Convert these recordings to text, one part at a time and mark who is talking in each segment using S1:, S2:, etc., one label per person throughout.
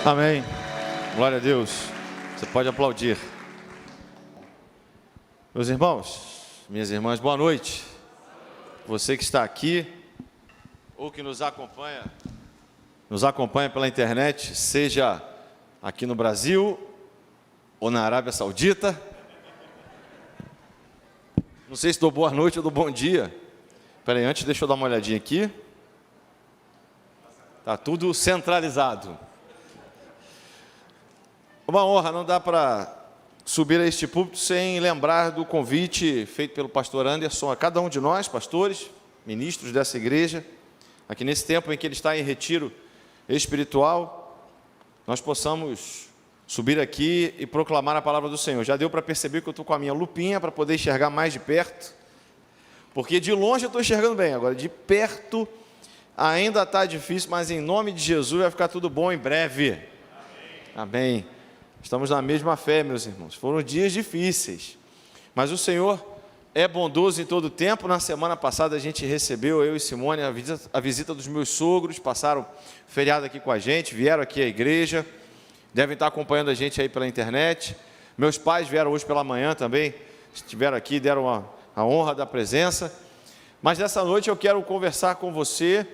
S1: Amém. Glória a Deus. Você pode aplaudir. Meus irmãos, minhas irmãs, boa noite. Você que está aqui ou que nos acompanha pela internet, seja aqui no Brasil ou na Arábia Saudita. Não sei se dou boa noite ou dou bom dia. Espera aí, antes deixa eu dar uma olhadinha aqui. Está tudo centralizado. Uma honra, não dá para subir a este púlpito sem lembrar do convite feito pelo pastor Anderson a cada um de nós, pastores, ministros dessa igreja, aqui nesse tempo em que ele está em retiro espiritual, nós possamos subir aqui e proclamar a palavra do Senhor. Já deu para perceber que eu estou com a minha lupinha para poder enxergar mais de perto, porque de longe eu estou enxergando bem, agora de perto ainda está difícil, mas em nome de Jesus vai ficar tudo bom em breve. Amém. Estamos na mesma fé, meus irmãos. Foram dias difíceis, mas o Senhor é bondoso em todo o tempo. Na semana passada a gente recebeu, eu e Simone, a visita dos meus sogros, passaram feriado aqui com a gente, vieram aqui à igreja, devem estar acompanhando a gente aí pela internet. Meus pais vieram hoje pela manhã também, estiveram aqui, deram a honra da presença. Mas nessa noite eu quero conversar com você,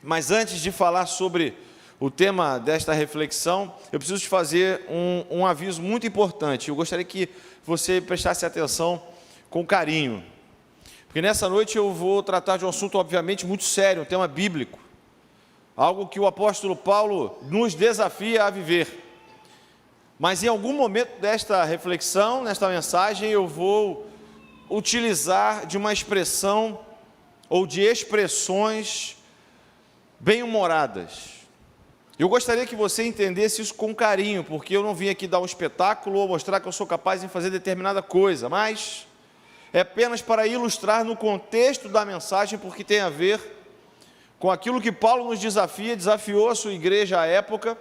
S1: mas antes de falar sobre o tema desta reflexão, eu preciso te fazer um aviso muito importante. Eu gostaria que você prestasse atenção com carinho, porque nessa noite eu vou tratar de um assunto obviamente muito sério, um tema bíblico, algo que o apóstolo Paulo nos desafia a viver. Mas em algum momento desta reflexão, nesta mensagem, eu vou utilizar de uma expressão ou de expressões bem-humoradas. Eu gostaria que você entendesse isso com carinho, porque eu não vim aqui dar um espetáculo ou mostrar que eu sou capaz de fazer determinada coisa, mas é apenas para ilustrar no contexto da mensagem, porque tem a ver com aquilo que Paulo nos desafiou a sua igreja à época,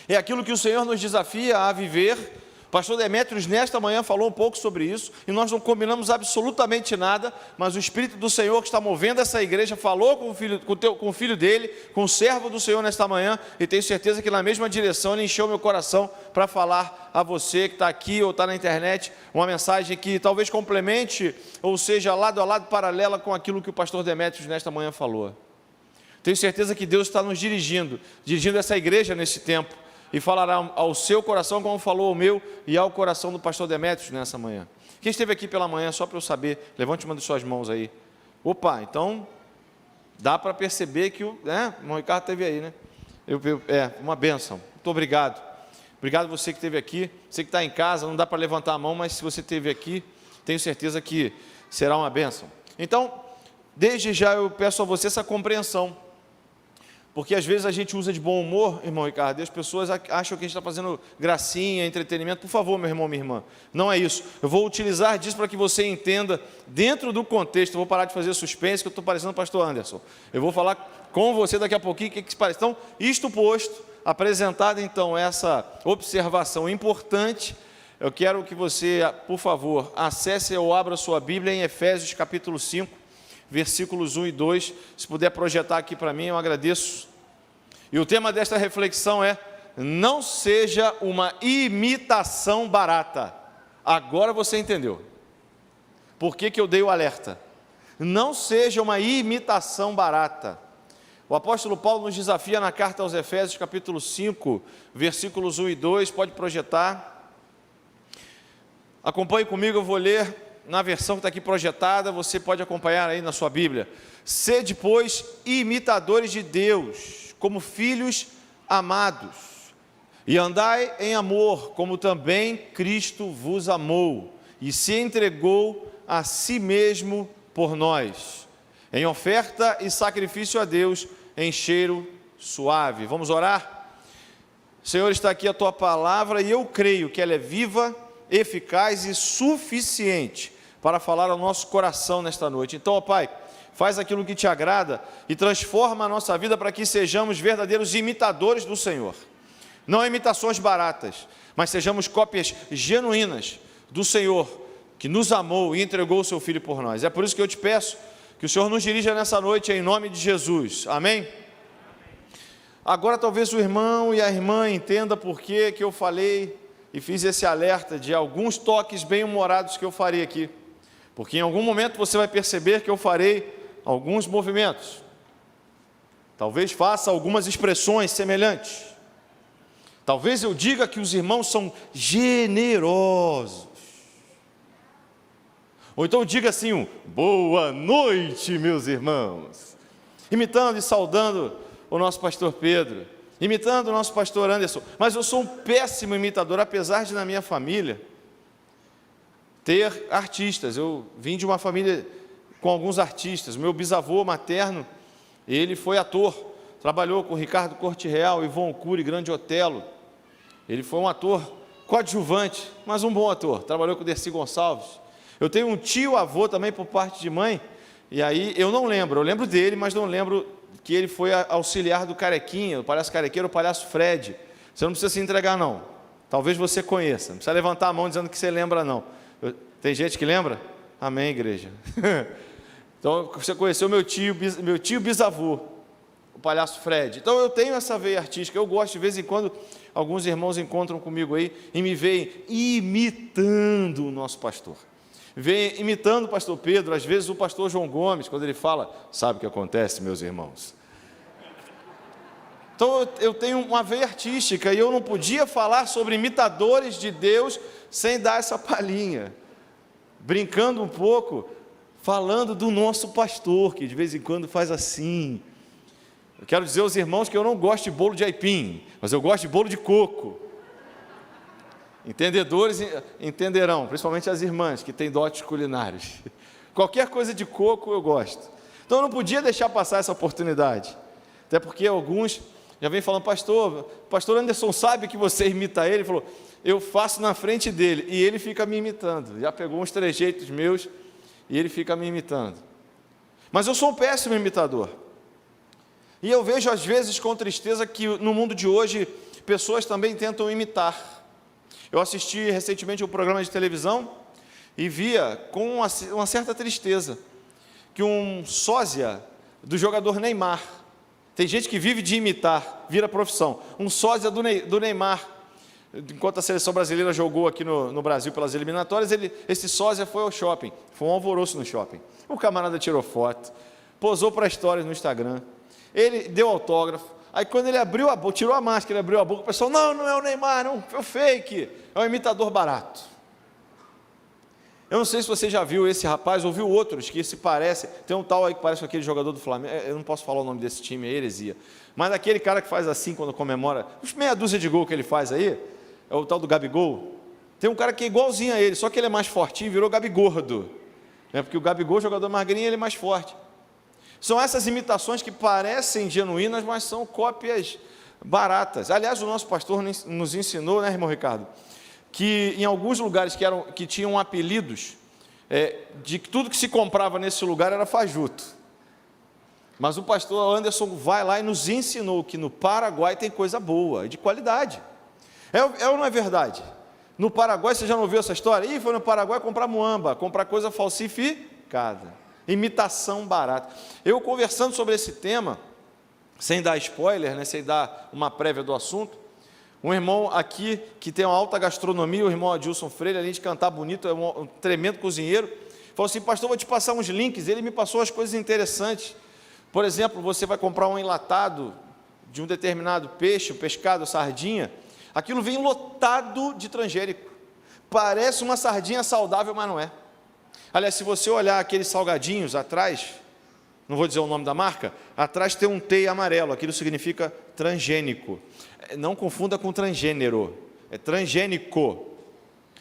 S1: é aquilo que o Senhor nos desafia a viver. O pastor Demétrios nesta manhã falou um pouco sobre isso, e nós não combinamos absolutamente nada, mas o Espírito do Senhor que está movendo essa igreja falou com o filho dele, com o servo do Senhor nesta manhã, e tenho certeza que na mesma direção ele encheu meu coração para falar a você que está aqui ou está na internet, uma mensagem que talvez complemente, ou seja, lado a lado, paralela com aquilo que o pastor Demétrios nesta manhã falou. Tenho certeza que Deus está nos dirigindo essa igreja nesse tempo, e falará ao seu coração como falou ao meu e ao coração do pastor Demétrios nessa manhã. Quem esteve aqui pela manhã, só para eu saber, levante uma de suas mãos aí. Opa, então dá para perceber que o irmão Ricardo esteve aí, né? Uma bênção. Muito obrigado. Obrigado você que esteve aqui. Você que está em casa, não dá para levantar a mão, mas se você esteve aqui, tenho certeza que será uma bênção. Então, desde já eu peço a você essa compreensão, porque às vezes a gente usa de bom humor, irmão Ricardo, e as pessoas acham que a gente está fazendo gracinha, entretenimento. Por favor, meu irmão, minha irmã, não é isso. Eu vou utilizar disso para que você entenda, dentro do contexto. Eu vou parar de fazer suspense, que eu estou parecendo o pastor Anderson. Eu vou falar com você daqui a pouquinho o que se parece. Então, isto posto, apresentada então essa observação importante, eu quero que você, por favor, acesse ou abra sua Bíblia em Efésios capítulo 5, versículos 1 e 2, se puder projetar aqui para mim, eu agradeço. E o tema desta reflexão é: não seja uma imitação barata. Agora você entendeu por que eu dei o alerta. Não seja uma imitação barata. O apóstolo Paulo nos desafia na carta aos Efésios, capítulo 5, versículos 1 e 2, pode projetar. Acompanhe comigo, eu vou ler na versão que está aqui projetada, você pode acompanhar aí na sua Bíblia. Sede, pois, imitadores de Deus, como filhos amados, e andai em amor, como também Cristo vos amou, e se entregou a si mesmo por nós, em oferta e sacrifício a Deus, em cheiro suave. Vamos orar? Senhor, está aqui a Tua palavra, e eu creio que ela é viva, eficaz e suficiente para falar ao nosso coração nesta noite. Então, ó Pai, faz aquilo que te agrada e transforma a nossa vida para que sejamos verdadeiros imitadores do Senhor. Não imitações baratas, mas sejamos cópias genuínas do Senhor, que nos amou e entregou o seu Filho por nós. É por isso que eu te peço que o Senhor nos dirija nessa noite em nome de Jesus. Amém? Agora talvez o irmão e a irmã entendam por que eu falei e fiz esse alerta de alguns toques bem-humorados que eu farei aqui. Porque em algum momento você vai perceber que eu farei alguns movimentos. Talvez faça algumas expressões semelhantes. Talvez eu diga que os irmãos são generosos. Ou então diga assim, boa noite, meus irmãos. Imitando e saudando o nosso pastor Pedro, imitando o nosso pastor Anderson. Mas eu sou um péssimo imitador, apesar de na minha família ter artistas. Eu vim de uma família com alguns artistas. Meu bisavô materno, ele foi ator, trabalhou com Ricardo Corte Real, Ivon Cury, Grande Otelo. Ele foi um ator coadjuvante, mas um bom ator, trabalhou com Dercy Gonçalves. Eu tenho um tio-avô também por parte de mãe, e aí eu não lembro, eu lembro dele, mas não lembro que ele foi auxiliar do Carequinha, o palhaço Carequeiro, o palhaço Fred. Você não precisa se entregar não, talvez você conheça, não precisa levantar a mão dizendo que você lembra não. Tem gente que lembra? Amém, igreja. Então você conheceu meu tio bisavô, o palhaço Fred. Então eu tenho essa veia artística, eu gosto de vez em quando, alguns irmãos encontram comigo aí e me veem imitando o nosso pastor. Vem imitando o pastor Pedro, às vezes o pastor João Gomes, quando ele fala, sabe o que acontece, meus irmãos? Então eu tenho uma veia artística e eu não podia falar sobre imitadores de Deus sem dar essa palhinha, brincando um pouco, falando do nosso pastor, que de vez em quando faz assim. Eu quero dizer aos irmãos que eu não gosto de bolo de aipim, mas eu gosto de bolo de coco. Entendedores entenderão, principalmente as irmãs que têm dotes culinários. Qualquer coisa de coco eu gosto. Então eu não podia deixar passar essa oportunidade. Até porque alguns já vêm falando, pastor Anderson sabe que você imita ele? Ele falou, eu faço na frente dele e ele fica me imitando. Já pegou uns trejeitos meus e ele fica me imitando. Mas eu sou um péssimo imitador. E eu vejo às vezes com tristeza que no mundo de hoje pessoas também tentam imitar. Eu assisti recentemente um programa de televisão e via com uma certa tristeza que um sósia do jogador Neymar, tem gente que vive de imitar, vira profissão, um sósia do Neymar, enquanto a seleção brasileira jogou aqui no Brasil pelas eliminatórias, esse sósia foi ao shopping, foi um alvoroço no shopping, o camarada tirou foto, posou para stories no Instagram, ele deu autógrafo. Aí quando ele tirou a máscara, ele abriu a boca, o pessoal, não é o Neymar, não, é o fake, é um imitador barato. Eu não sei se você já viu esse rapaz, ou viu outros que se parece, tem um tal aí que parece com aquele jogador do Flamengo, eu não posso falar o nome desse time, é heresia, mas aquele cara que faz assim quando comemora, uns meia dúzia de gol que ele faz aí, é o tal do Gabigol. Tem um cara que é igualzinho a ele, só que ele é mais fortinho, virou Gabigordo, né? Porque o Gabigol, jogador magrinho, ele é mais forte. São essas imitações que parecem genuínas, mas são cópias baratas. Aliás, o nosso pastor nos ensinou, né, irmão Ricardo, que em alguns lugares que tinham apelidos, de que tudo que se comprava nesse lugar era fajuto. Mas o pastor Anderson vai lá e nos ensinou que no Paraguai tem coisa boa e de qualidade. É ou não é verdade? No Paraguai, você já não ouviu essa história? Foi no Paraguai comprar muamba, comprar coisa falsificada. Imitação barata. Eu conversando sobre esse tema, sem dar spoiler, né, sem dar uma prévia do assunto, um irmão aqui que tem uma alta gastronomia, o irmão Adilson Freire, além de cantar bonito, é um tremendo cozinheiro, falou assim, pastor, vou te passar uns links. Ele me passou as coisas interessantes. Por exemplo, você vai comprar um enlatado de um determinado peixe, um pescado, sardinha, aquilo vem lotado de transgênico. Parece uma sardinha saudável, mas não é. Aliás, se você olhar aqueles salgadinhos atrás, não vou dizer o nome da marca, atrás tem um T amarelo, aquilo significa transgênico. Não confunda com transgênero, é transgênico.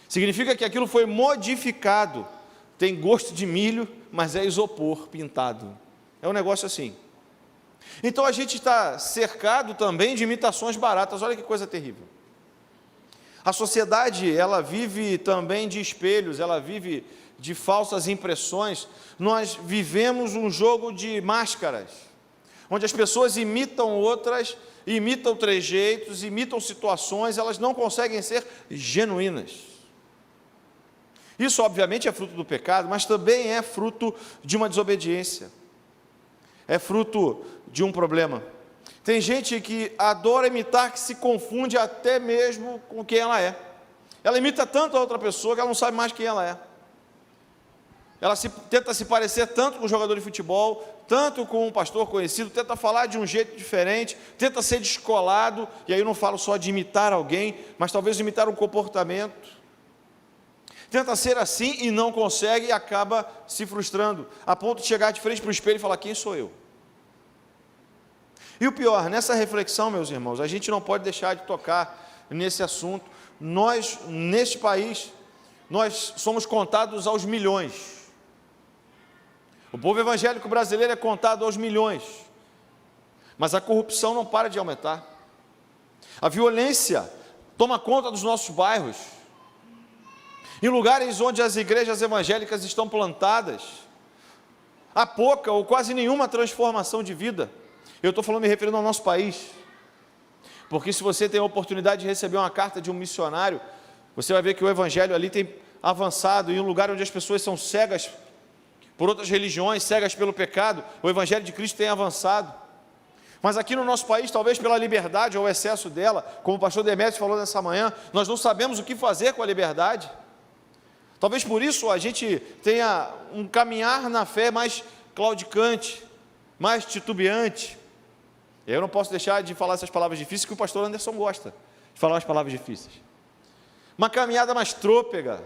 S1: Significa que aquilo foi modificado, tem gosto de milho, mas é isopor pintado. É um negócio assim. Então a gente está cercado também de imitações baratas, olha que coisa terrível. A sociedade, ela vive também de espelhos, ela vive de falsas impressões. Nós vivemos um jogo de máscaras, onde as pessoas imitam outras, imitam trejeitos, imitam situações, elas não conseguem ser genuínas. Isso obviamente é fruto do pecado, mas também é fruto de uma desobediência, é fruto de um problema. Tem gente que adora imitar, que se confunde até mesmo com quem ela é. Ela imita tanto a outra pessoa que ela não sabe mais quem ela é. Ela tenta se parecer tanto com um jogador de futebol, tanto com um pastor conhecido, tenta falar de um jeito diferente, tenta ser descolado, e aí eu não falo só de imitar alguém, mas talvez imitar um comportamento. Tenta ser assim e não consegue e acaba se frustrando, a ponto de chegar de frente para o espelho e falar: quem sou eu? E o pior, nessa reflexão, meus irmãos, a gente não pode deixar de tocar nesse assunto. Nós, neste país, nós somos contados aos milhões. O povo evangélico brasileiro é contado aos milhões, mas a corrupção não para de aumentar. A violência toma conta dos nossos bairros. Em lugares onde as igrejas evangélicas estão plantadas, há pouca ou quase nenhuma transformação de vida. Eu estou falando, me referindo ao nosso país, porque se você tem a oportunidade de receber uma carta de um missionário, você vai ver que o evangelho ali tem avançado. Em um lugar onde as pessoas são cegas por outras religiões, cegas pelo pecado, o evangelho de Cristo tem avançado. Mas aqui no nosso país, talvez pela liberdade ou o excesso dela, como o pastor Demétrio falou nessa manhã, nós não sabemos o que fazer com a liberdade. Talvez por isso a gente tenha um caminhar na fé mais claudicante, mais titubeante. Eu não posso deixar de falar essas palavras difíceis, que o pastor Anderson gosta de falar as palavras difíceis. Uma caminhada mais trôpega,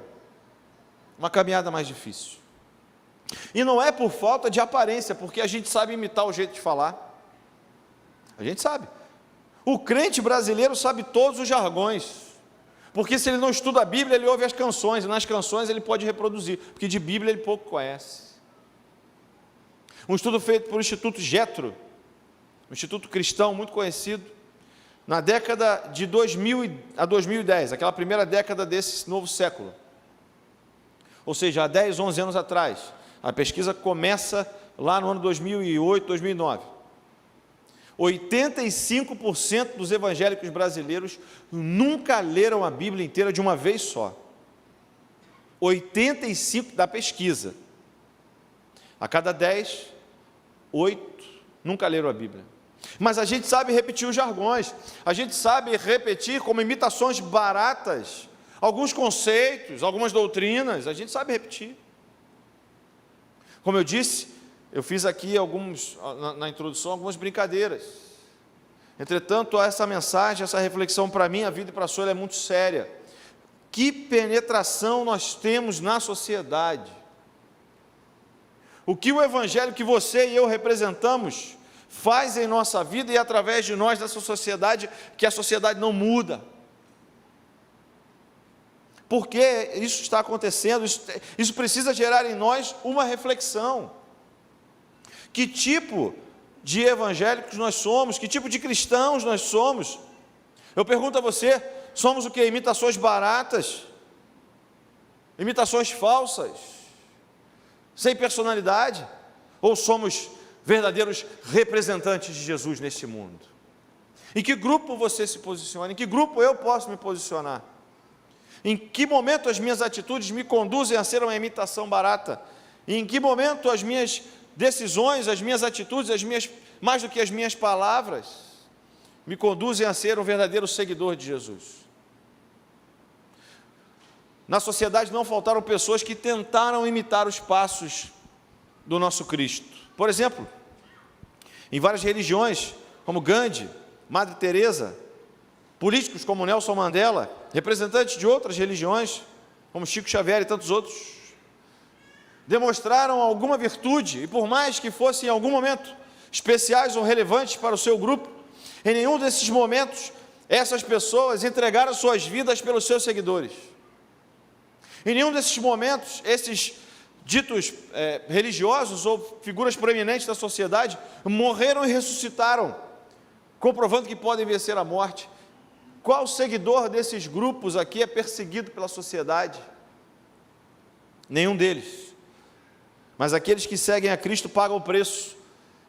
S1: uma caminhada mais difícil. E não é por falta de aparência, porque a gente sabe imitar o jeito de falar. A gente sabe. O crente brasileiro sabe todos os jargões, porque se ele não estuda a Bíblia, ele ouve as canções, e nas canções ele pode reproduzir, porque de Bíblia ele pouco conhece. Um estudo feito pelo Instituto Getro, um instituto cristão muito conhecido, na década de 2000 a 2010, aquela primeira década desse novo século, ou seja, há 10, 11 anos atrás. A pesquisa começa lá no ano 2008, 2009. 85% dos evangélicos brasileiros nunca leram a Bíblia inteira de uma vez só. 85% da pesquisa. A cada 10, 8 nunca leram a Bíblia. Mas a gente sabe repetir os jargões, a gente sabe repetir como imitações baratas alguns conceitos, algumas doutrinas, a gente sabe repetir. Como eu disse, eu fiz aqui na introdução algumas brincadeiras. Entretanto, essa mensagem, essa reflexão para mim, a vida e para a sua, ela é muito séria. Que penetração nós temos na sociedade? O que o evangelho que você e eu representamos faz em nossa vida e através de nós, dessa sociedade, que a sociedade não muda? Por que isso está acontecendo? Isso precisa gerar em nós uma reflexão. Que tipo de evangélicos nós somos? Que tipo de cristãos nós somos? Eu pergunto a você, somos o que? Imitações baratas? Imitações falsas? Sem personalidade? Ou somos verdadeiros representantes de Jesus neste mundo? Em que grupo você se posiciona? Em que grupo eu posso me posicionar? Em que momento as minhas atitudes me conduzem a ser uma imitação barata? E em que momento as minhas decisões, as minhas atitudes, mais do que as minhas palavras, me conduzem a ser um verdadeiro seguidor de Jesus? Na sociedade não faltaram pessoas que tentaram imitar os passos do nosso Cristo. Por exemplo, em várias religiões, como Gandhi, Madre Teresa, políticos como Nelson Mandela, representantes de outras religiões, como Chico Xavier e tantos outros, demonstraram alguma virtude, e por mais que fossem em algum momento especiais ou relevantes para o seu grupo, em nenhum desses momentos, essas pessoas entregaram suas vidas pelos seus seguidores. Em nenhum desses momentos, esses ditos religiosos ou figuras proeminentes da sociedade morreram e ressuscitaram, comprovando que podem vencer a morte. Qual seguidor desses grupos aqui é perseguido pela sociedade? Nenhum deles. Mas aqueles que seguem a Cristo pagam o preço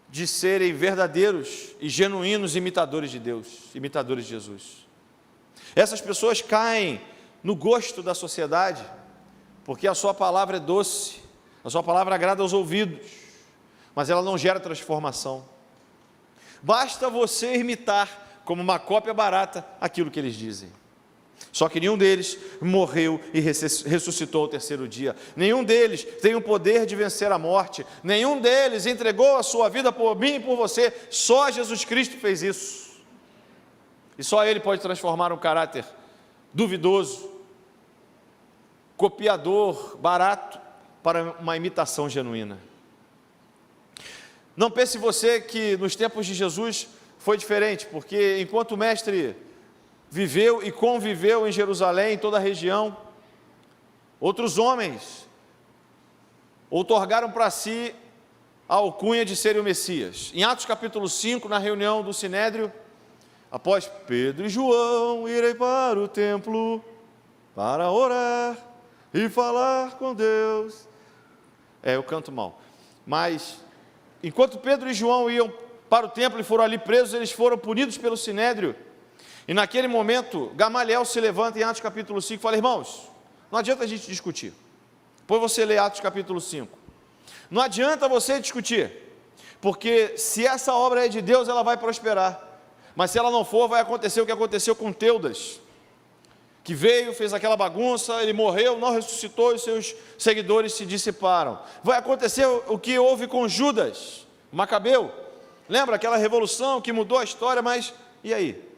S1: de serem verdadeiros e genuínos imitadores de Deus, imitadores de Jesus. Essas pessoas caem no gosto da sociedade, porque a sua palavra é doce, a sua palavra agrada aos ouvidos, mas ela não gera transformação. Basta você imitar, como uma cópia barata, aquilo que eles dizem. Só que nenhum deles morreu e ressuscitou ao terceiro dia. Nenhum deles tem o poder de vencer a morte. Nenhum deles entregou a sua vida por mim e por você. Só Jesus Cristo fez isso. E só Ele pode transformar um caráter duvidoso, copiador, barato, para uma imitação genuína. Não pense você que nos tempos de Jesus foi diferente, porque enquanto o mestre viveu e conviveu em Jerusalém, em toda a região, outros homens outorgaram para si a alcunha de serem o Messias. Em Atos capítulo 5, na reunião do Sinédrio, após Pedro e João irem para o templo para orar e falar com Deus. Eu canto mal. Mas, enquanto Pedro e João iam para o templo e foram ali presos, eles foram punidos pelo Sinédrio. E naquele momento, Gamaliel se levanta em Atos capítulo 5 e fala: irmãos, não adianta a gente discutir. Depois você lê Atos capítulo 5. Não adianta você discutir, porque se essa obra é de Deus, ela vai prosperar. Mas se ela não for, vai acontecer o que aconteceu com Teudas, que veio, fez aquela bagunça, ele morreu, não ressuscitou e seus seguidores se dissiparam. Vai acontecer o que houve com Judas, Macabeu. Lembra aquela revolução que mudou a história, mas e aí?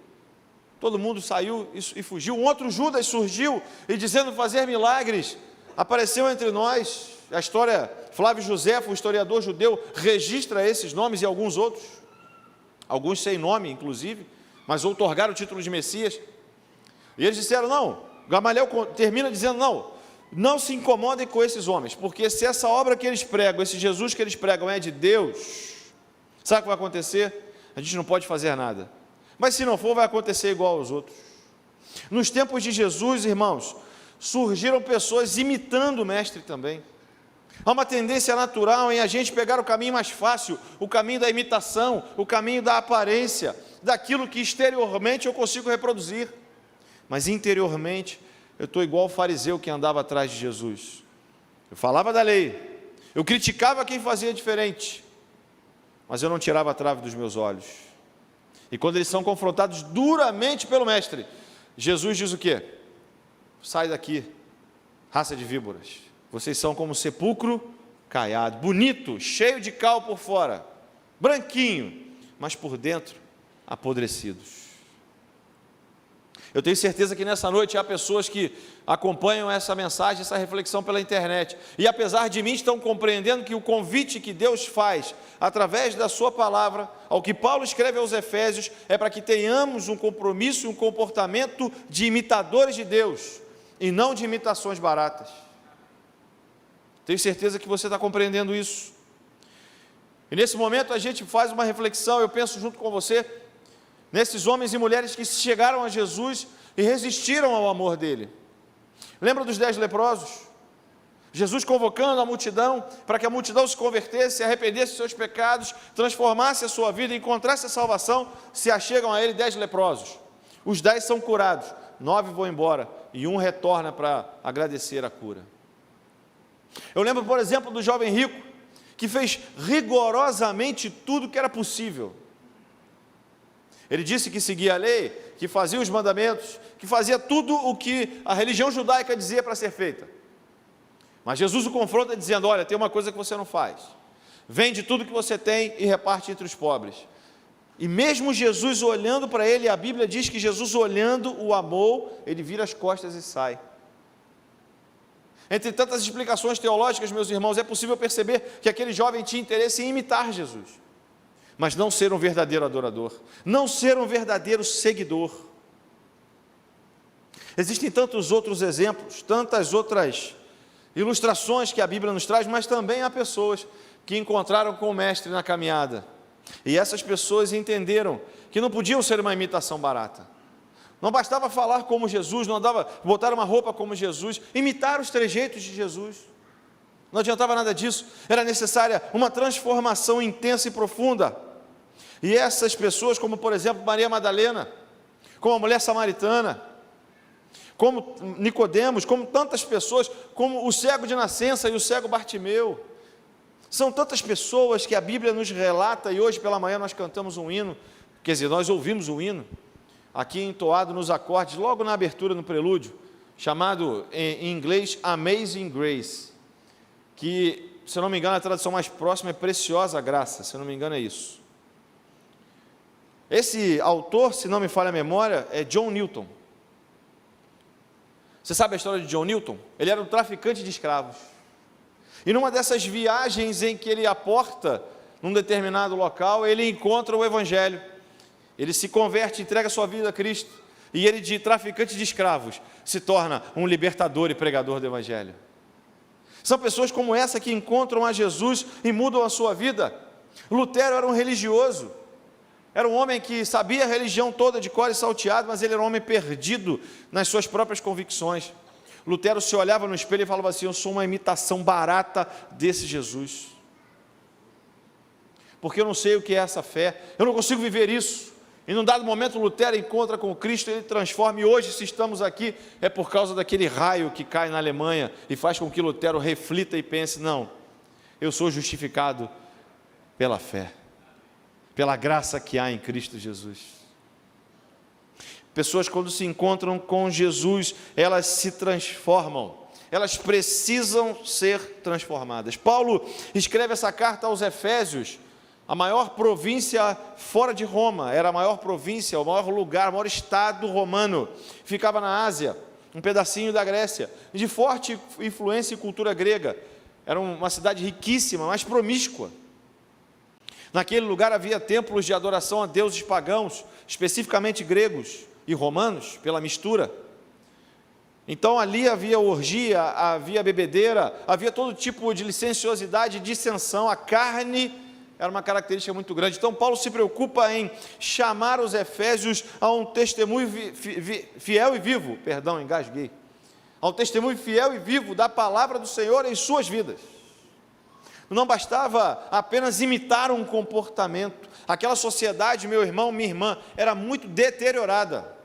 S1: Todo mundo saiu e fugiu. Um outro Judas surgiu e, dizendo fazer milagres, apareceu entre nós. A história, Flávio Josefo, o historiador judeu, registra esses nomes e alguns outros, alguns sem nome inclusive, mas outorgaram o título de Messias. E eles disseram: não, Gamaliel termina dizendo: não se incomodem com esses homens, porque se essa obra que eles pregam, esse Jesus que eles pregam é de Deus, sabe o que vai acontecer? A gente não pode fazer nada. Mas se não for, vai acontecer igual aos outros. Nos tempos de Jesus, irmãos, surgiram pessoas imitando o mestre também. Há uma tendência natural em a gente pegar o caminho mais fácil, o caminho da imitação, o caminho da aparência, daquilo que exteriormente eu consigo reproduzir. Mas interiormente, eu estou igual o fariseu que andava atrás de Jesus. Eu falava da lei, eu criticava quem fazia diferente, mas eu não tirava a trave dos meus olhos. E quando eles são confrontados duramente pelo mestre, Jesus diz o quê? Sai daqui, raça de víboras. Vocês são como sepulcro caiado, bonito, cheio de cal por fora, branquinho, mas por dentro apodrecidos. Eu tenho certeza que nessa noite há pessoas que acompanham essa mensagem, essa reflexão pela internet, e apesar de mim estão compreendendo que o convite que Deus faz, através da sua palavra, ao que Paulo escreve aos Efésios, é para que tenhamos um compromisso e um comportamento de imitadores de Deus, e não de imitações baratas. Tenho certeza que você está compreendendo isso. E nesse momento a gente faz uma reflexão, eu penso junto com você, nesses homens e mulheres que chegaram a Jesus e resistiram ao amor dele. Lembra dos 10 leprosos? Jesus convocando a multidão, para que a multidão se convertesse, se arrependesse dos seus pecados, transformasse a sua vida, encontrasse a salvação. Se achegam a ele 10 leprosos. Os 10 são curados, 9 vão embora e um retorna para agradecer a cura. Eu lembro, por exemplo, do jovem rico, que fez rigorosamente tudo que era possível. Ele disse que seguia a lei, que fazia os mandamentos, que fazia tudo o que a religião judaica dizia para ser feita. Mas Jesus o confronta dizendo: olha, tem uma coisa que você não faz. Vende tudo que você tem e reparte entre os pobres. E mesmo Jesus olhando para ele, a Bíblia diz que Jesus olhando o amou, ele vira as costas e sai. Entre tantas explicações teológicas, meus irmãos, é possível perceber que aquele jovem tinha interesse em imitar Jesus, mas não ser um verdadeiro adorador, não ser um verdadeiro seguidor. Existem tantos outros exemplos, tantas outras ilustrações que a Bíblia nos traz, mas também há pessoas que encontraram com o mestre na caminhada, e essas pessoas entenderam que não podiam ser uma imitação barata. Não bastava falar como Jesus, não dava botar uma roupa como Jesus, imitar os trejeitos de Jesus. Não adiantava nada disso, era necessária uma transformação intensa e profunda. E essas pessoas, como por exemplo Maria Madalena, como a mulher samaritana, como Nicodemos, como tantas pessoas, como o cego de nascença e o cego Bartimeu, São tantas pessoas que a Bíblia nos relata, e hoje pela manhã nós cantamos um hino, quer dizer, nós ouvimos um hino, aqui entoado nos acordes, logo na abertura, no prelúdio, chamado em inglês Amazing Grace, que, se eu não me engano, a tradução mais próxima é Preciosa Graça, se eu não me engano é isso. Esse autor, se não me falha a memória, é John Newton. Você sabe a história de John Newton? Ele era um traficante de escravos. E numa dessas viagens em que ele aporta num determinado local, ele encontra o Evangelho. Ele se converte, entrega sua vida a Cristo. E ele, de traficante de escravos, se torna um libertador e pregador do Evangelho. São pessoas como essa que encontram a Jesus e mudam a sua vida. Lutero era um religioso. Era um homem que sabia a religião toda de cor e salteado, mas ele era um homem perdido nas suas próprias convicções. Lutero se olhava no espelho e falava assim: eu sou uma imitação barata desse Jesus. Porque eu não sei o que é essa fé, eu não consigo viver isso. E num dado momento Lutero encontra com Cristo, ele transforma, e hoje, se estamos aqui, é por causa daquele raio que cai na Alemanha e faz com que Lutero reflita e pense: não, eu sou justificado pela fé, pela graça que há em Cristo Jesus. Pessoas, quando se encontram com Jesus, elas se transformam, elas precisam ser transformadas. Paulo escreve essa carta aos Efésios, a maior província fora de Roma, era a maior província, o maior lugar, o maior estado romano, ficava na Ásia, um pedacinho da Grécia, de forte influência e cultura grega. Era uma cidade riquíssima, mas promíscua. Naquele lugar havia templos de adoração a deuses pagãos, especificamente gregos e romanos, pela mistura. Então ali havia orgia, havia bebedeira, havia todo tipo de licenciosidade e dissensão. A carne era uma característica muito grande. Então Paulo se preocupa em chamar os efésios a um testemunho fiel e vivo, engasguei, a um testemunho fiel e vivo da palavra do Senhor em suas vidas. Não bastava apenas imitar um comportamento. Aquela sociedade, meu irmão, minha irmã, era muito deteriorada.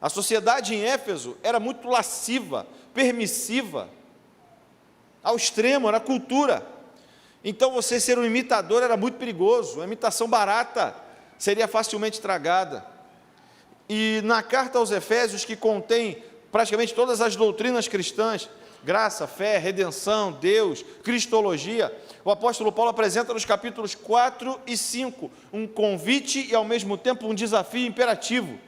S1: A sociedade em Éfeso era muito lasciva, permissiva, ao extremo, era cultura. Então você ser um imitador era muito perigoso, uma imitação barata seria facilmente tragada. E na carta aos Efésios, que contém praticamente todas as doutrinas cristãs, graça, fé, redenção, Deus, cristologia, o apóstolo Paulo apresenta nos capítulos 4 e 5 um convite e ao mesmo tempo um desafio imperativo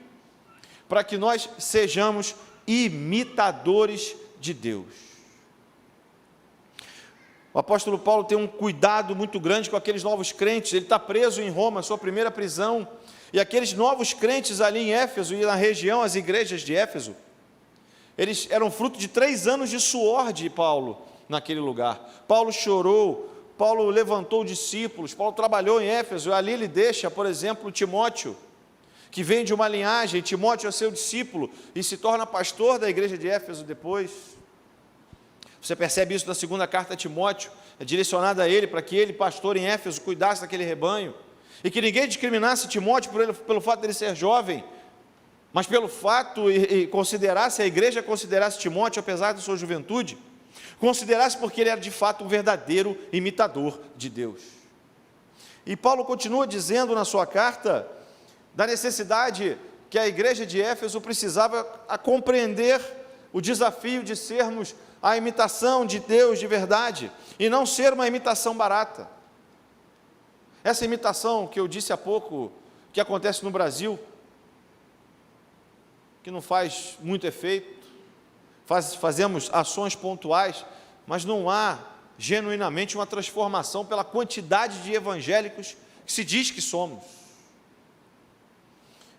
S1: para que nós sejamos imitadores de Deus. O apóstolo Paulo tem um cuidado muito grande com aqueles novos crentes. Ele está preso em Roma, sua primeira prisão, e aqueles novos crentes ali em Éfeso e na região, as igrejas de Éfeso, eles eram fruto de 3 anos de suor de Paulo naquele lugar. Paulo chorou, Paulo levantou discípulos, Paulo trabalhou em Éfeso, e ali ele deixa, por exemplo, Timóteo, que vem de uma linhagem. Timóteo é seu discípulo e se torna pastor da igreja de Éfeso depois. Você percebe isso na segunda carta a Timóteo, é direcionada a ele, para que ele, pastor em Éfeso, cuidasse daquele rebanho, e que ninguém discriminasse Timóteo pelo fato de ele ser jovem, mas pelo fato, e considerasse, a igreja considerasse Timóteo, apesar de sua juventude, considerasse porque ele era de fato um verdadeiro imitador de Deus. E Paulo continua dizendo na sua carta, da necessidade que a igreja de Éfeso precisava compreender o desafio de sermos a imitação de Deus de verdade, e não ser uma imitação barata. Essa imitação que eu disse há pouco, que acontece no Brasil, que não faz muito efeito, fazemos ações pontuais, mas não há genuinamente uma transformação pela quantidade de evangélicos que se diz que somos.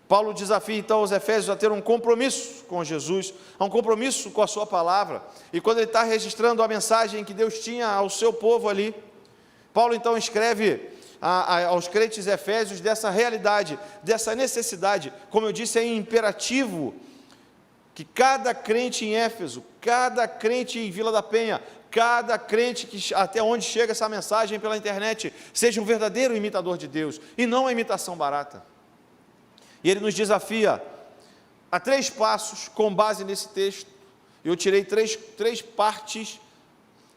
S1: Paulo desafia então os Efésios a ter um compromisso com Jesus, a um compromisso com a sua palavra, e quando ele está registrando a mensagem que Deus tinha ao seu povo ali, Paulo então escreve aos crentes efésios dessa realidade, dessa necessidade. Como eu disse, é imperativo que cada crente em Éfeso, cada crente em Vila da Penha, cada crente que até onde chega essa mensagem pela internet, seja um verdadeiro imitador de Deus, e não uma imitação barata. E ele nos desafia a 3 passos com base nesse texto. Eu tirei três partes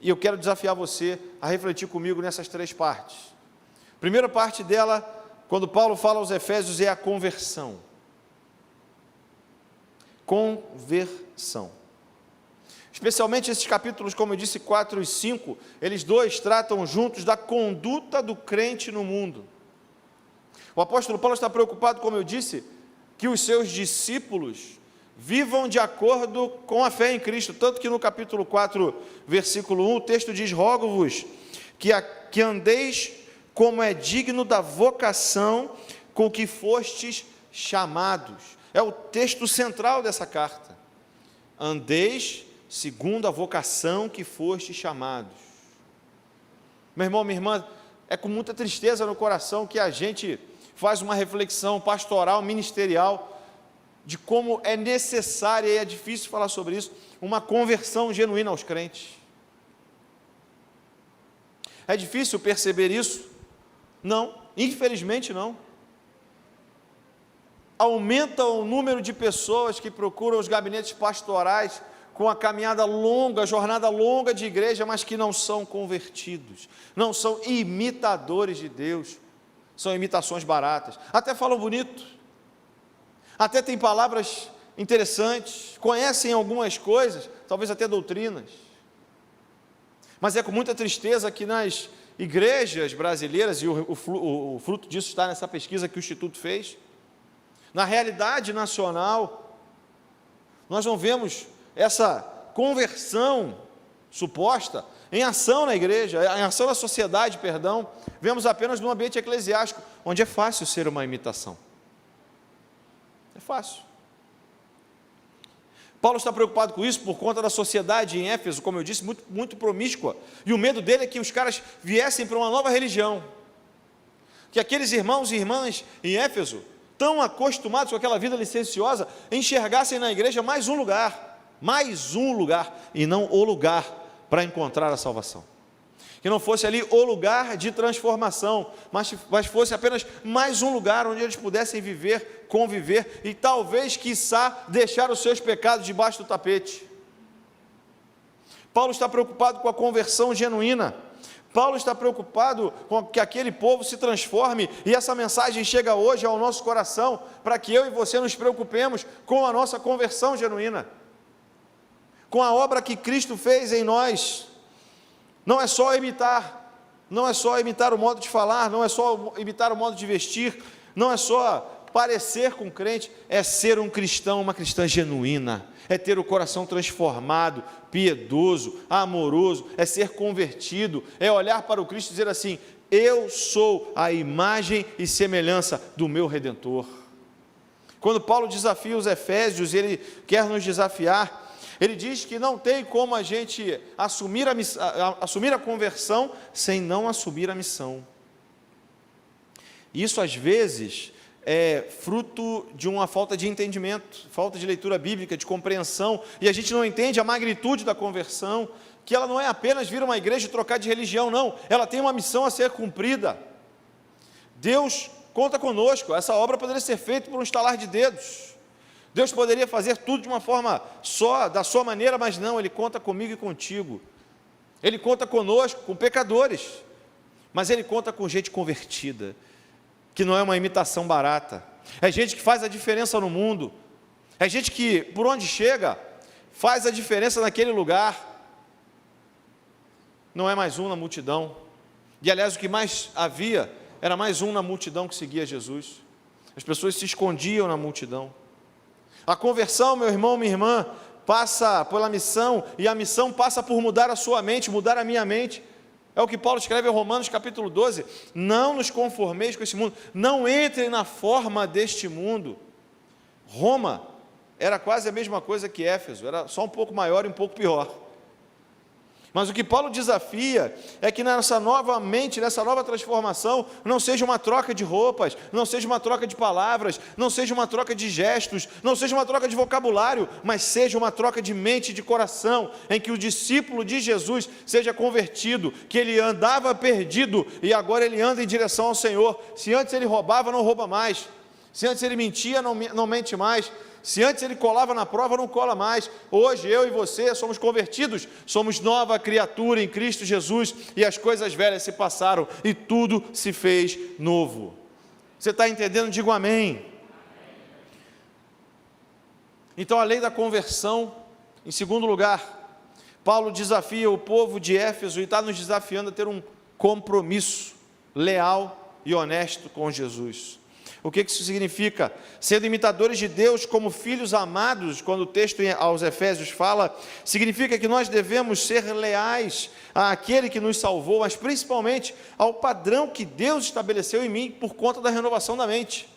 S1: E eu quero desafiar você a refletir comigo nessas 3 partes. A primeira parte dela, quando Paulo fala aos Efésios, é a conversão. Conversão. Especialmente esses capítulos, como eu disse, 4 e 5, eles dois tratam juntos da conduta do crente no mundo. O apóstolo Paulo está preocupado, como eu disse, que os seus discípulos vivam de acordo com a fé em Cristo, tanto que no capítulo 4, versículo 1, o texto diz: rogo-vos que andeis como é digno da vocação com que fostes chamados. É o texto central dessa carta. Andeis segundo a vocação que fostes chamados. Meu irmão, minha irmã, é com muita tristeza no coração que a gente faz uma reflexão pastoral, ministerial, de como é necessária, e é difícil falar sobre isso, uma conversão genuína aos crentes. É difícil perceber isso? Não, infelizmente não. Aumenta o número de pessoas que procuram os gabinetes pastorais com a caminhada longa, jornada longa de igreja, mas que não são convertidos, não são imitadores de Deus, são imitações baratas, até falam bonito, até tem palavras interessantes, conhecem algumas coisas, talvez até doutrinas, mas é com muita tristeza que nas igrejas brasileiras, e o fruto disso está nessa pesquisa que o Instituto fez, na realidade nacional, nós não vemos essa conversão suposta em ação na igreja, em ação na sociedade, perdão, vemos apenas no ambiente eclesiástico, onde é fácil ser uma imitação. É fácil. Paulo está preocupado com isso por conta da sociedade em Éfeso, como eu disse, muito promíscua, e o medo dele é que os caras viessem para uma nova religião, que aqueles irmãos e irmãs em Éfeso, tão acostumados com aquela vida licenciosa, enxergassem na igreja mais um lugar, e não o lugar para encontrar a salvação. Que não fosse ali o lugar de transformação, mas fosse apenas mais um lugar onde eles pudessem viver, conviver e talvez, quiçá, deixar os seus pecados debaixo do tapete. Paulo está preocupado com a conversão genuína. Paulo está preocupado com que aquele povo se transforme, e essa mensagem chega hoje ao nosso coração, para que eu e você nos preocupemos com a nossa conversão genuína, com a obra que Cristo fez em nós. Não é só imitar o modo de falar, não é só imitar o modo de vestir, não é só parecer com crente, é ser um cristão, uma cristã genuína, é ter o coração transformado, piedoso, amoroso, é ser convertido, é olhar para o Cristo e dizer assim: eu sou a imagem e semelhança do meu Redentor. Quando Paulo desafia os Efésios, ele quer nos desafiar. Ele diz que não tem como a gente assumir a conversão sem não assumir a missão. Isso às vezes é fruto de uma falta de entendimento, falta de leitura bíblica, de compreensão, e a gente não entende a magnitude da conversão, que ela não é apenas vir a uma igreja e trocar de religião, não, ela tem uma missão a ser cumprida. Deus conta conosco, essa obra poderia ser feita por um estalar de dedos. Deus poderia fazer tudo de uma forma só, da sua maneira, mas não, Ele conta comigo e contigo. Ele conta conosco, com pecadores, mas Ele conta com gente convertida, que não é uma imitação barata, é gente que faz a diferença no mundo, é gente que, por onde chega, faz a diferença naquele lugar, não é mais um na multidão, e aliás o que mais havia, era mais um na multidão que seguia Jesus, as pessoas se escondiam na multidão. A conversão, meu irmão, minha irmã, passa pela missão, e a missão passa por mudar a sua mente, mudar a minha mente. É o que Paulo escreve em Romanos capítulo 12, não nos conformeis com esse mundo, não entrem na forma deste mundo. Roma era quase a mesma coisa que Éfeso, era só um pouco maior e um pouco pior. Mas o que Paulo desafia é que nessa nova mente, nessa nova transformação, não seja uma troca de roupas, não seja uma troca de palavras, não seja uma troca de gestos, não seja uma troca de vocabulário, mas seja uma troca de mente e de coração, em que o discípulo de Jesus seja convertido, que ele andava perdido e agora ele anda em direção ao Senhor. Se antes ele roubava, não rouba mais. Se antes ele mentia, não mente mais. Se antes ele colava na prova, não cola mais. Hoje eu e você somos convertidos, somos nova criatura em Cristo Jesus, e as coisas velhas se passaram e tudo se fez novo. Você está entendendo? Diga um amém. Então a lei da conversão, em segundo lugar, Paulo desafia o povo de Éfeso e está nos desafiando a ter um compromisso leal e honesto com Jesus. O que isso significa? Sendo imitadores de Deus como filhos amados, quando o texto aos Efésios fala, significa que nós devemos ser leais àquele que nos salvou, mas principalmente ao padrão que Deus estabeleceu em mim por conta da renovação da mente,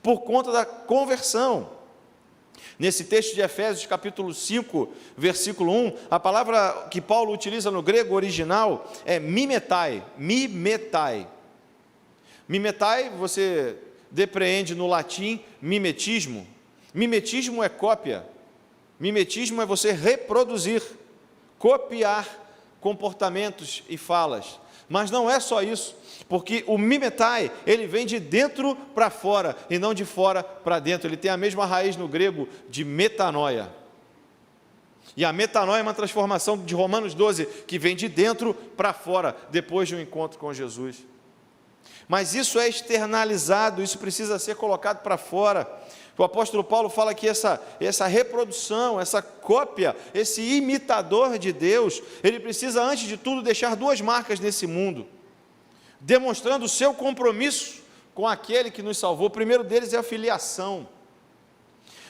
S1: por conta da conversão. Nesse texto de Efésios, capítulo 5, versículo 1, a palavra que Paulo utiliza no grego original é mimetai, mimetai. Mimetai, você depreende no latim mimetismo. Mimetismo é cópia. Mimetismo é você reproduzir, copiar comportamentos e falas. Mas não é só isso, porque o mimetai, ele vem de dentro para fora e não de fora para dentro. Ele tem a mesma raiz no grego de metanoia. E a metanoia é uma transformação de Romanos 12, que vem de dentro para fora, depois de um encontro com Jesus. Mas isso é externalizado, isso precisa ser colocado para fora. O apóstolo Paulo fala que essa reprodução, essa cópia, esse imitador de Deus, ele precisa, antes de tudo, deixar duas marcas nesse mundo, demonstrando o seu compromisso com aquele que nos salvou. O primeiro deles é a filiação.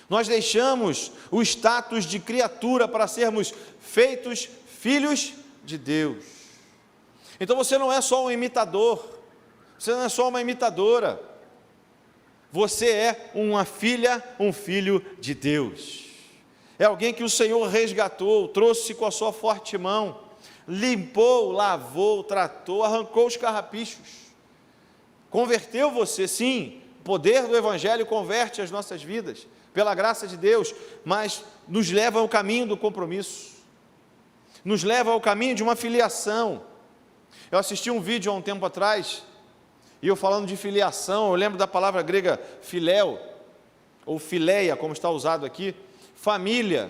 S1: Nós deixamos o status de criatura para sermos feitos filhos de Deus. Então você não é só um imitador, você não é só uma imitadora, você é uma filha, um filho de Deus. É alguém que o Senhor resgatou, trouxe com a sua forte mão, limpou, lavou, tratou, arrancou os carrapichos, converteu você, sim. O poder do Evangelho converte as nossas vidas, pela graça de Deus, mas nos leva ao caminho do compromisso, nos leva ao caminho de uma filiação. Eu assisti um vídeo há um tempo atrás, e eu falando de filiação, eu lembro da palavra grega filéu, ou fileia, como está usado aqui, família,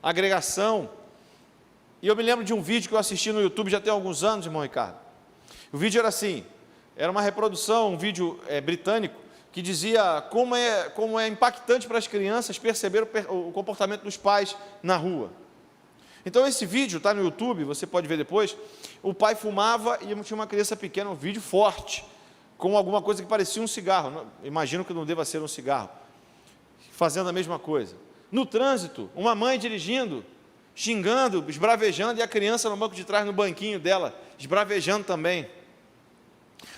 S1: agregação. E eu me lembro de um vídeo que eu assisti no YouTube já tem alguns anos, irmão Ricardo. O vídeo era assim, era uma reprodução, um vídeo britânico, que dizia como é impactante para as crianças perceber o comportamento dos pais na rua. Então esse vídeo está no YouTube, você pode ver depois. O pai fumava e tinha uma criança pequena, um vídeo forte, com alguma coisa que parecia um cigarro, imagino que não deva ser um cigarro, fazendo a mesma coisa. No trânsito, uma mãe dirigindo, xingando, esbravejando, e a criança no banco de trás, no banquinho dela, esbravejando também.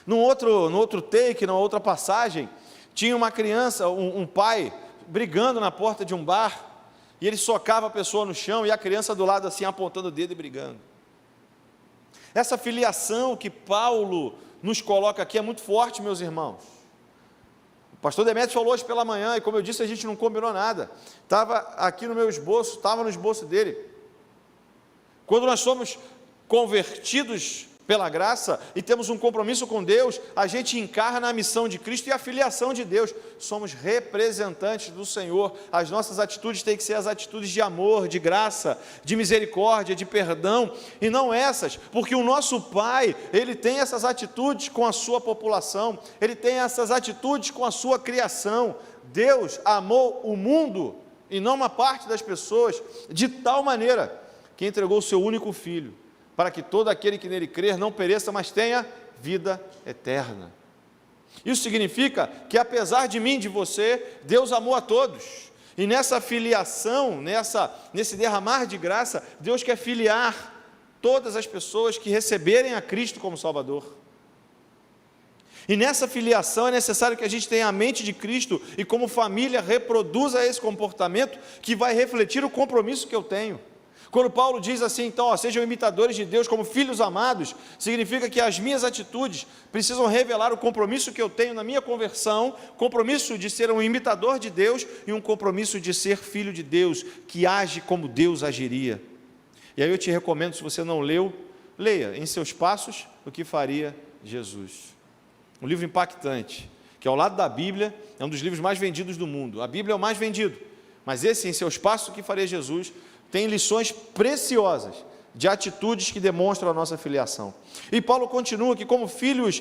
S1: No outro take, numa outra passagem, tinha uma criança, um pai, brigando na porta de um bar, e ele socava a pessoa no chão, e a criança do lado assim, apontando o dedo e brigando. Essa filiação que Paulo nos coloca aqui é muito forte, meus irmãos. O pastor Demetrios falou hoje pela manhã, e como eu disse, a gente não combinou nada, estava aqui no meu esboço, estava no esboço dele. Quando nós somos convertidos pela graça e temos um compromisso com Deus, a gente encarna a missão de Cristo e a filiação de Deus. Somos representantes do Senhor. As nossas atitudes têm que ser as atitudes de amor, de graça, de misericórdia, de perdão, e não essas, porque o nosso Pai, Ele tem essas atitudes com a sua população, Ele tem essas atitudes com a sua criação. Deus amou o mundo, e não uma parte das pessoas, de tal maneira que entregou o seu único Filho, para que todo aquele que nele crer não pereça, mas tenha vida eterna. Isso significa que, apesar de mim, de você, Deus amou a todos, e nessa filiação, nesse derramar de graça, Deus quer filiar todas as pessoas que receberem a Cristo como Salvador. E nessa filiação é necessário que a gente tenha a mente de Cristo, e como família reproduza esse comportamento que vai refletir o compromisso que eu tenho. Quando Paulo diz assim, então, sejam imitadores de Deus como filhos amados, significa que as minhas atitudes precisam revelar o compromisso que eu tenho na minha conversão, compromisso de ser um imitador de Deus e um compromisso de ser filho de Deus, que age como Deus agiria. E aí eu te recomendo, se você não leu, leia em seus passos o que faria Jesus. Um livro impactante, que ao lado da Bíblia é um dos livros mais vendidos do mundo. A Bíblia é o mais vendido. Mas esse, em seus passos que faria Jesus, tem lições preciosas de atitudes que demonstram a nossa filiação. E Paulo continua que como filhos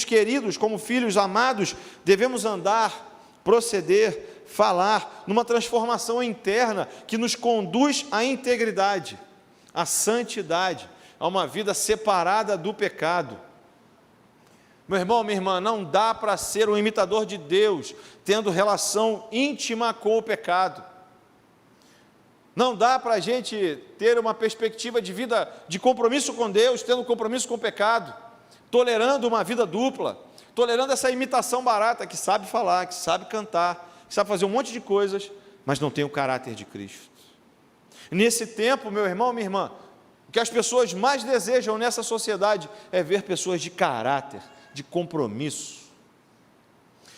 S1: queridos, como filhos amados, devemos andar, proceder, falar numa transformação interna que nos conduz à integridade, à santidade, a uma vida separada do pecado. Meu irmão, minha irmã, não dá para ser um imitador de Deus tendo relação íntima com o pecado. Não dá para a gente ter uma perspectiva de vida de compromisso com Deus, tendo compromisso com o pecado, tolerando uma vida dupla, tolerando essa imitação barata que sabe falar, que sabe cantar, que sabe fazer um monte de coisas, mas não tem o caráter de Cristo. Nesse tempo, meu irmão, minha irmã, o que as pessoas mais desejam nessa sociedade é ver pessoas de caráter, de compromisso.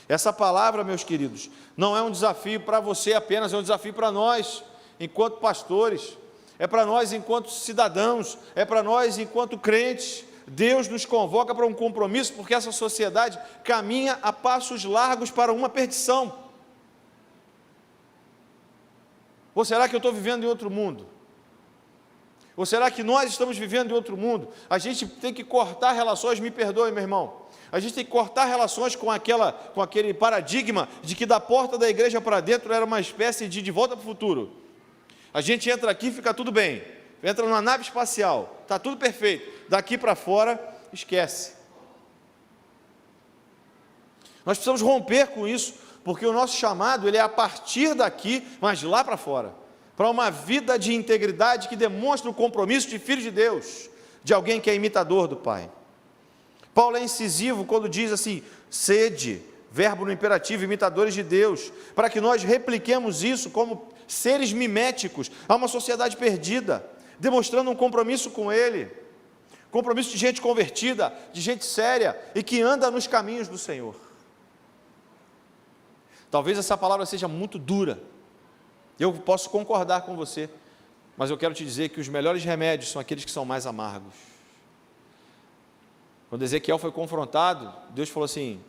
S1: Essa palavra, meus queridos, não é um desafio para você apenas, é um desafio para nós, enquanto pastores, é para nós enquanto cidadãos, é para nós enquanto crentes. Deus nos convoca para um compromisso, porque essa sociedade caminha a passos largos para uma perdição. Ou será que eu estou vivendo em outro mundo? Ou será que nós estamos vivendo em outro mundo? A gente tem que cortar relações, me perdoe, meu irmão, a gente tem que cortar relações com aquele paradigma de que da porta da igreja para dentro era uma espécie de volta para o futuro. A gente entra aqui e fica tudo bem, entra numa nave espacial, está tudo perfeito, daqui para fora, esquece. Nós precisamos romper com isso, porque o nosso chamado, ele é a partir daqui, mas lá para fora, para uma vida de integridade que demonstra o compromisso de filho de Deus, de alguém que é imitador do Pai. Paulo é incisivo quando diz assim, sede, verbo no imperativo, imitadores de Deus, para que nós repliquemos isso como seres miméticos a uma sociedade perdida, demonstrando um compromisso com Ele, compromisso de gente convertida, de gente séria e que anda nos caminhos do Senhor. Talvez essa palavra seja muito dura, eu posso concordar com você, mas eu quero te dizer que os melhores remédios são aqueles que são mais amargos. Quando Ezequiel foi confrontado, Deus falou assim,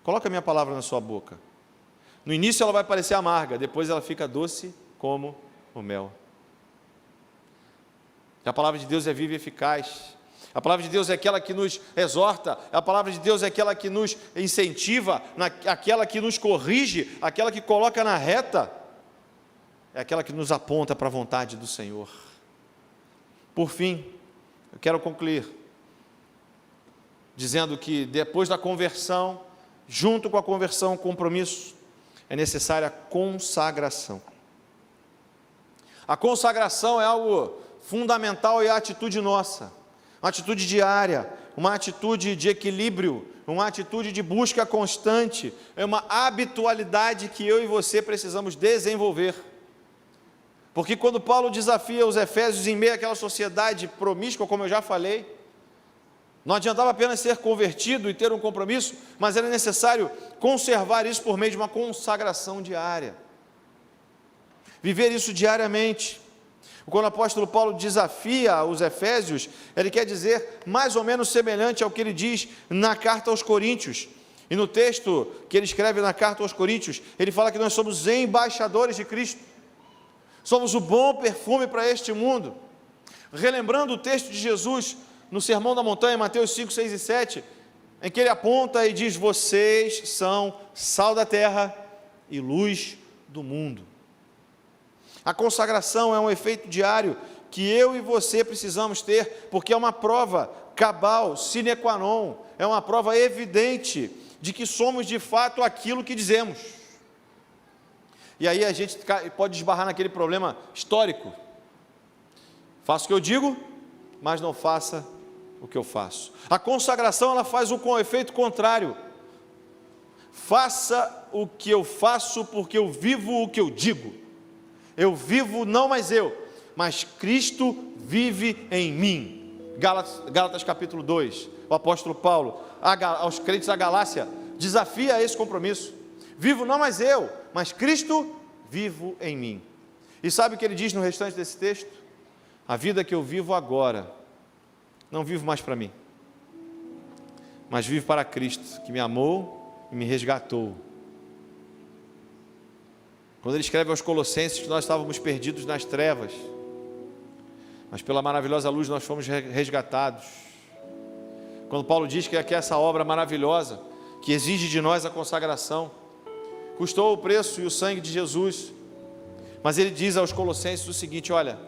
S1: coloca a minha palavra na sua boca. No início ela vai parecer amarga, depois ela fica doce como o mel. A palavra de Deus é viva e eficaz. A palavra de Deus é aquela que nos exorta, a palavra de Deus é aquela que nos incentiva, aquela que nos corrige, aquela que coloca na reta, é aquela que nos aponta para a vontade do Senhor. Por fim, eu quero concluir dizendo que depois da conversão, junto com a conversão, compromisso, é necessária a consagração. A consagração é algo fundamental e é a atitude nossa, uma atitude diária, uma atitude de equilíbrio, uma atitude de busca constante, é uma habitualidade que eu e você precisamos desenvolver. Porque quando Paulo desafia os efésios em meio àquela sociedade promíscua, como eu já falei, não adiantava apenas ser convertido e ter um compromisso, mas era necessário conservar isso por meio de uma consagração diária. Viver isso diariamente. Quando o apóstolo Paulo desafia os efésios, ele quer dizer mais ou menos semelhante ao que ele diz na carta aos Coríntios. E no texto que ele escreve na carta aos Coríntios, ele fala que nós somos embaixadores de Cristo. Somos o bom perfume para este mundo. Relembrando o texto de Jesus no Sermão da Montanha, Mateus 5, 6 e 7, em que ele aponta e diz, vocês são sal da terra e luz do mundo. A consagração é um efeito diário que eu e você precisamos ter, porque é uma prova cabal, sine qua non, é uma prova evidente de que somos de fato aquilo que dizemos. E aí a gente pode esbarrar naquele problema histórico. Faço o que eu digo, mas não faça o que eu faço. A consagração, ela faz o efeito contrário. Faça o que eu faço, porque eu vivo o que eu digo. Eu vivo não mais eu, mas Cristo vive em mim. Gálatas capítulo 2, o apóstolo Paulo, aos crentes da Galácia, desafia esse compromisso. Vivo não mais eu, mas Cristo vivo em mim. E sabe o que ele diz no restante desse texto? A vida que eu vivo agora, não vivo mais para mim, mas vivo para Cristo, que me amou e me resgatou. quando ele escreve aos Colossenses que nós estávamos perdidos nas trevas, mas pela maravilhosa luz nós fomos resgatados. Quando Paulo diz que aqui é essa obra maravilhosa, que exige de nós a consagração, custou o preço e o sangue de Jesus, mas ele diz aos Colossenses o seguinte: olha,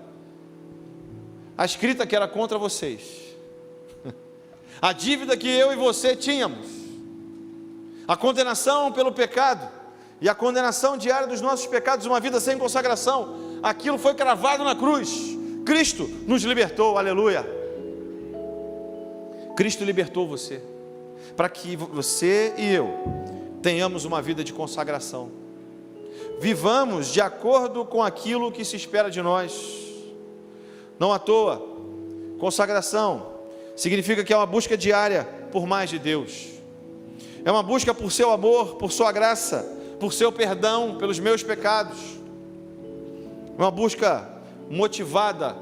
S1: a escrita que era contra vocês, a dívida que eu e você tínhamos, a condenação pelo pecado e a condenação diária dos nossos pecados, uma vida sem consagração, aquilo foi cravado na cruz. Cristo nos libertou, aleluia. Cristo libertou você, para que você e eu tenhamos uma vida de consagração, vivamos de acordo com aquilo que se espera de nós. Não à toa, consagração significa que é uma busca diária por mais de Deus, é uma busca por seu amor, por sua graça, por seu perdão pelos meus pecados, é uma busca motivada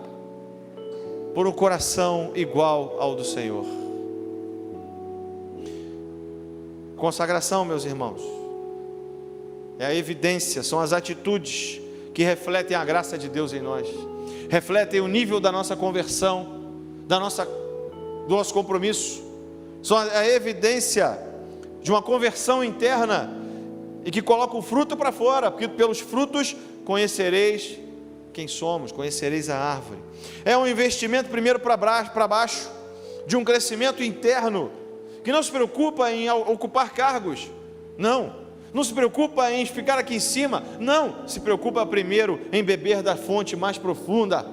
S1: por um coração igual ao do Senhor. Consagração, meus irmãos, é a evidência, são as atitudes que refletem a graça de Deus em nós, refletem o nível da nossa conversão, do nosso compromisso, são a evidência de uma conversão interna e que coloca o fruto para fora, porque pelos frutos conhecereis quem somos, conhecereis a árvore. É um investimento primeiro para baixo, de um crescimento interno, que não se preocupa em ocupar cargos, não se preocupa em ficar aqui em cima, não, se preocupa primeiro em beber da fonte mais profunda.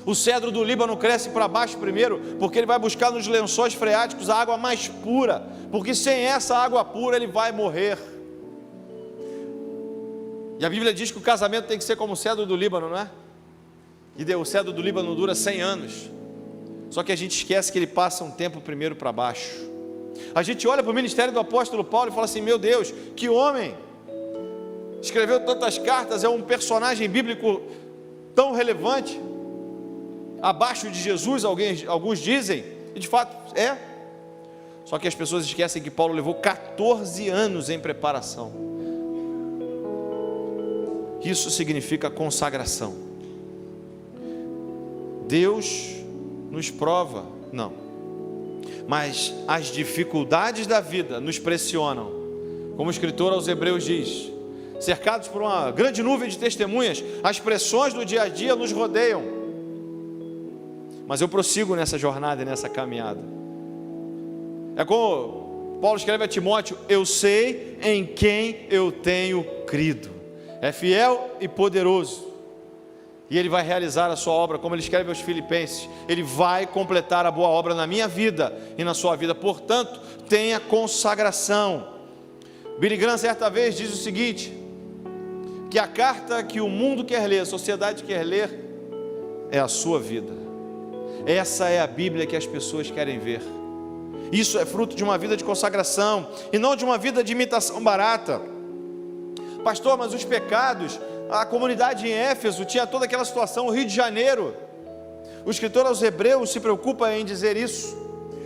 S1: O cedro do Líbano cresce para baixo primeiro, porque ele vai buscar nos lençóis freáticos a água mais pura, porque sem essa água pura ele vai morrer. E a Bíblia diz que o casamento tem que ser como o cedro do Líbano, não é? E o cedro do Líbano dura 100 anos, só que a gente esquece que ele passa um tempo primeiro para baixo. A gente olha para o ministério do apóstolo Paulo e fala assim: meu Deus, que homem, escreveu tantas cartas, é um personagem bíblico tão relevante, abaixo de Jesus, alguns dizem, e de fato é. Só que as pessoas esquecem que Paulo levou 14 anos em preparação. Isso significa consagração. Deus nos prova, não, mas as dificuldades da vida nos pressionam, como o escritor aos Hebreus diz, cercados por uma grande nuvem de testemunhas, as pressões do dia a dia nos rodeiam, mas eu prossigo nessa jornada e nessa caminhada. É como Paulo escreve a Timóteo: eu sei em quem eu tenho crido, é fiel e poderoso, e ele vai realizar a sua obra, como ele escreve aos Filipenses, ele vai completar a boa obra na minha vida e na sua vida. Portanto, tenha consagração. Billy Graham certa vez diz o seguinte, que a carta que o mundo quer ler, a sociedade quer ler, é a sua vida. Essa é a Bíblia que as pessoas querem ver. Isso é fruto de uma vida de consagração, e não de uma vida de imitação barata. Pastor, mas os pecados, a comunidade em Éfeso tinha toda aquela situação, o Rio de Janeiro. O escritor aos Hebreus se preocupa em dizer isso,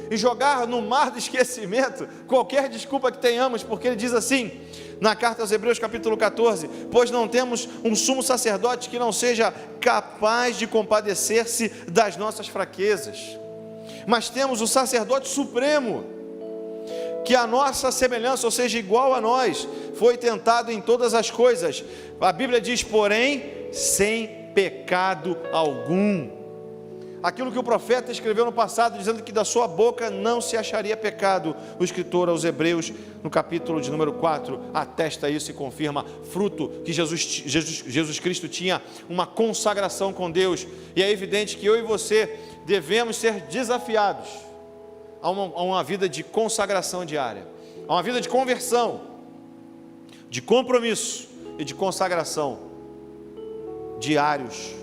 S1: e jogar no mar do esquecimento qualquer desculpa que tenhamos, porque ele diz assim, na carta aos Hebreus capítulo 14, pois não temos um sumo sacerdote que não seja capaz de compadecer-se das nossas fraquezas, mas temos o sacerdote supremo, que a nossa semelhança, ou seja, igual a nós, foi tentado em todas as coisas. A Bíblia diz, porém, sem pecado algum. Aquilo que o profeta escreveu no passado, dizendo que da sua boca não se acharia pecado, o escritor aos Hebreus, no capítulo de número 4, atesta isso e confirma, fruto que Jesus Cristo tinha uma consagração com Deus. E é evidente que eu e você devemos ser desafiados a uma vida de consagração diária, a uma vida de conversão, de compromisso e de consagração diários,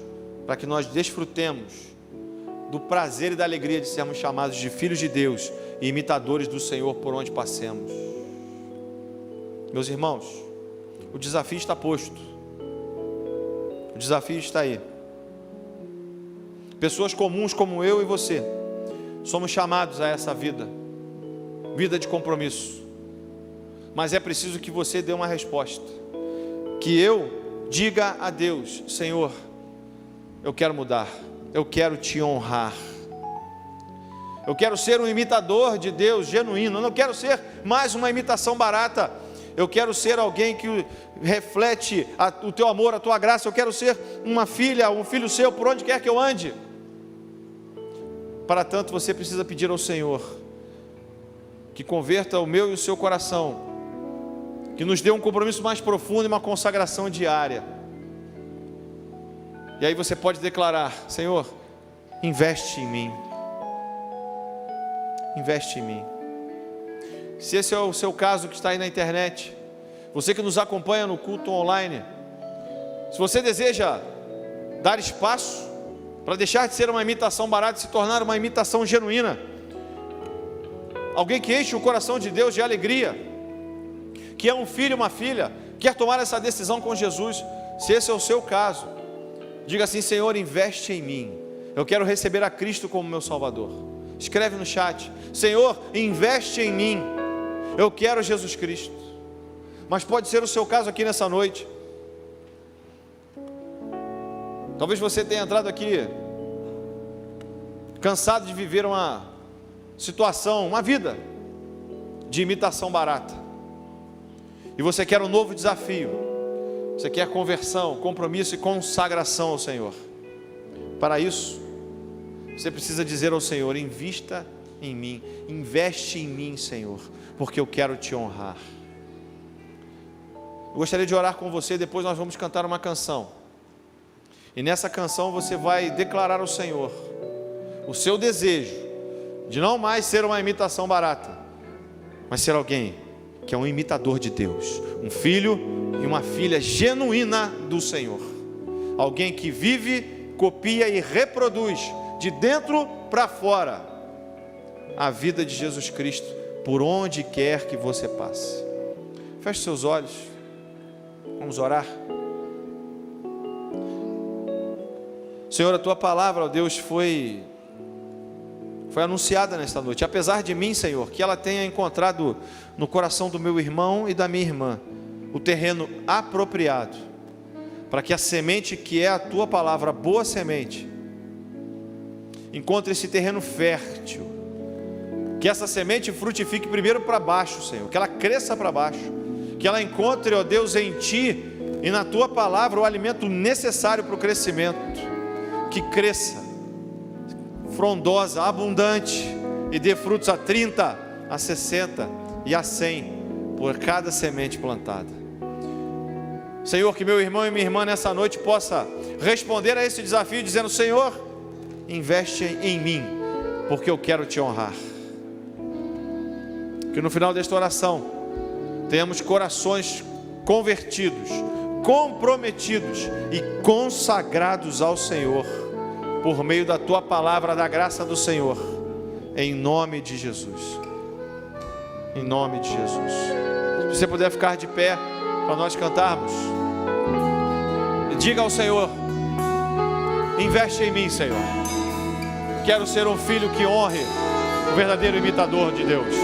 S1: para que nós desfrutemos do prazer e da alegria de sermos chamados de filhos de Deus e imitadores do Senhor por onde passemos. Meus irmãos, o desafio está posto, o desafio está aí. Pessoas comuns como eu e você somos chamados a essa vida de compromisso, mas é preciso que você dê uma resposta, que eu diga a Deus: Senhor, eu quero mudar, eu quero te honrar, eu quero ser um imitador de Deus genuíno, eu não quero ser mais uma imitação barata, eu quero ser alguém que reflete o teu amor, a tua graça, eu quero ser uma filha, um filho seu, por onde quer que eu ande. Para tanto, você precisa pedir ao Senhor que converta o meu e o seu coração, que nos dê um compromisso mais profundo e uma consagração diária. E aí você pode declarar: Senhor, investe em mim, investe em mim. Se esse é o seu caso que está aí na internet, você que nos acompanha no culto online, se você deseja dar espaço para deixar de ser uma imitação barata e se tornar uma imitação genuína, alguém que enche o coração de Deus de alegria, que é um filho, uma filha, quer tomar essa decisão com Jesus, se esse é o seu caso, diga assim: Senhor, investe em mim, eu quero receber a Cristo como meu Salvador. Escreve no chat: Senhor, investe em mim, eu quero Jesus Cristo. Mas pode ser o seu caso aqui nessa noite. Talvez você tenha entrado aqui cansado de viver uma situação, uma vida de imitação barata, e você quer um novo desafio, você quer conversão, compromisso e consagração ao Senhor. Para isso, você precisa dizer ao Senhor: invista em mim, investe em mim, Senhor, porque eu quero te honrar. Eu gostaria de orar com você, depois nós vamos cantar uma canção, e nessa canção você vai declarar ao Senhor o seu desejo de não mais ser uma imitação barata, mas ser alguém que é um imitador de Deus, um filho e uma filha genuína do Senhor, alguém que vive, copia e reproduz de dentro para fora a vida de Jesus Cristo, por onde quer que você passe. Feche seus olhos, vamos orar. Senhor, a tua palavra, ó Deus, foi anunciada nesta noite, apesar de mim, Senhor, que ela tenha encontrado no coração do meu irmão e da minha irmã o terreno apropriado, para que a semente que é a tua palavra, a boa semente, encontre esse terreno fértil, que essa semente frutifique primeiro para baixo, Senhor, que ela cresça para baixo, que ela encontre, ó Deus, em ti e na tua palavra o alimento necessário para o crescimento, que cresça frondosa, abundante, e dê frutos a 30, a 60 e a 100 por cada semente plantada. Senhor, que meu irmão e minha irmã nessa noite possa responder a esse desafio dizendo: Senhor, investe em mim, porque eu quero te honrar. Que no final desta oração tenhamos corações convertidos, comprometidos e consagrados ao Senhor, por meio da tua palavra, da graça do Senhor, em nome de Jesus. Em nome de Jesus. Se você puder ficar de pé para nós cantarmos, diga ao Senhor: investe em mim, Senhor. Quero ser um filho que honre o verdadeiro imitador de Deus.